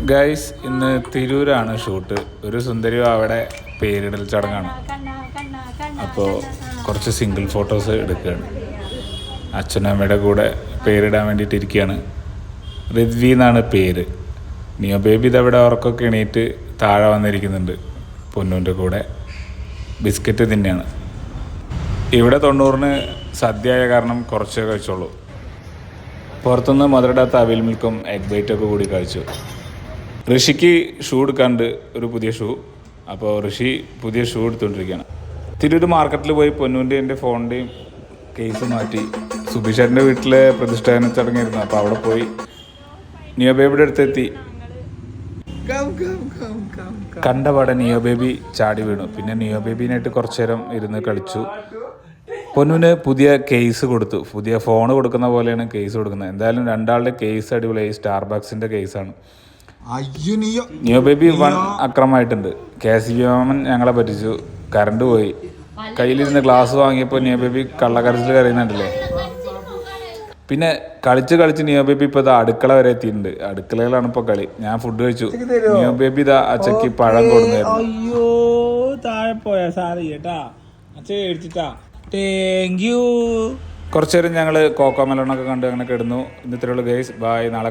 Guys ഇന്ന് തിരൂരാണ് shoot. ഒരു സുന്ദരി അവിടെ പേരിടൽ ചടങ്ങാണ്. അപ്പോൾ കുറച്ച് സിംഗിൾ ഫോട്ടോസ് എടുക്കുകയാണ്. അച്ഛനും അമ്മയുടെ കൂടെ പേരിടാൻ വേണ്ടിയിട്ട് ഇരിക്കുകയാണ്. റിദ്വി എന്നാണ് പേര്. നിയോ ബേബി ഇതവിടെ ഉറക്കൊക്കെ എണീറ്റ് താഴെ വന്നിരിക്കുന്നുണ്ട്. പൊന്നൂൻ്റെ കൂടെ ബിസ്ക്കറ്റ് തന്നെയാണ്. ഇവിടെ 90-ന് സദ്യയായ കാരണം കുറച്ചേ കഴിച്ചോളൂ. പുറത്തുനിന്ന് മധുരടാത്ത അവിൽ മിൽക്കും എഗ് ബൈറ്റൊക്കെ കൂടി കഴിച്ചു. ഋഷിക്ക് ഷൂ എടുക്കാണ്ട് ഒരു പുതിയ ഷൂ. അപ്പോൾ ഋഷി പുതിയ ഷൂ എടുത്തുകൊണ്ടിരിക്കുകയാണ്. തിരൂർ മാർക്കറ്റിൽ പോയി പൊന്നൂൻ്റെ എൻ്റെ ഫോണിൻ്റെയും കേസ് മാറ്റി. സുബിഷേട്ടൻ്റെ വീട്ടിലെ പ്രതിഷ്ഠാന ചടങ്ങിയിരുന്നു. അപ്പോൾ അവിടെ പോയി നിയോ ബേബിയുടെ അടുത്തെത്തി. കണ്ടപാടെ നിയോ ബേബി ചാടി വീണു. പിന്നെ നിയോ ബേബിനായിട്ട് കുറച്ചു നേരം ഇരുന്ന് കളിച്ചു. പൊന്നൂന് പുതിയ കേസ് കൊടുത്തു. പുതിയ ഫോൺ കൊടുക്കുന്ന പോലെയാണ് കേസ് കൊടുക്കുന്നത്. എന്തായാലും രണ്ടാളുടെ കേസ് അടിപൊളിയായി. സ്റ്റാർബക്സിൻ്റെ കേസാണ്. നിയോ ബേബി വൺ അക്രമമായിട്ടുണ്ട്. KCB മാമൻ ഞങ്ങളെ പറ്റിച്ചു. കറണ്ട് പോയി. കയ്യിലിരുന്ന് ഗ്ലാസ് വാങ്ങിയപ്പോൾ നിയോ ബേബി കള്ളക്കരച്ചിൽ കരയുന്നുണ്ടല്ലേ. പിന്നെ കളിച്ച് നിയോ ബേബി ഇപ്പോൾ ഇതാ അടുക്കള വരെ എത്തിയിട്ടുണ്ട്. അടുക്കളയിലാണ് ഇപ്പോൾ കളി. ഞാൻ ഫുഡ് കഴിച്ചു. നിയോ ബേബി ഇതാ അച്ചക്ക് പഴം കൊടുന്നായിരുന്നു. അയ്യോ താഴെ പോയാ സാറി കേട്ടാ അച്ഛ മേടിച്ചിട്ടാ. Thank you. കുറച്ചു നേരം ഞങ്ങൾ കോക്കോ മെലോണൊക്കെ കണ്ട് അങ്ങനെ കിടന്നു. ഇന്നത്തെ ഉള്ളൂ ഗൈസ്. ബായ്. നാളെ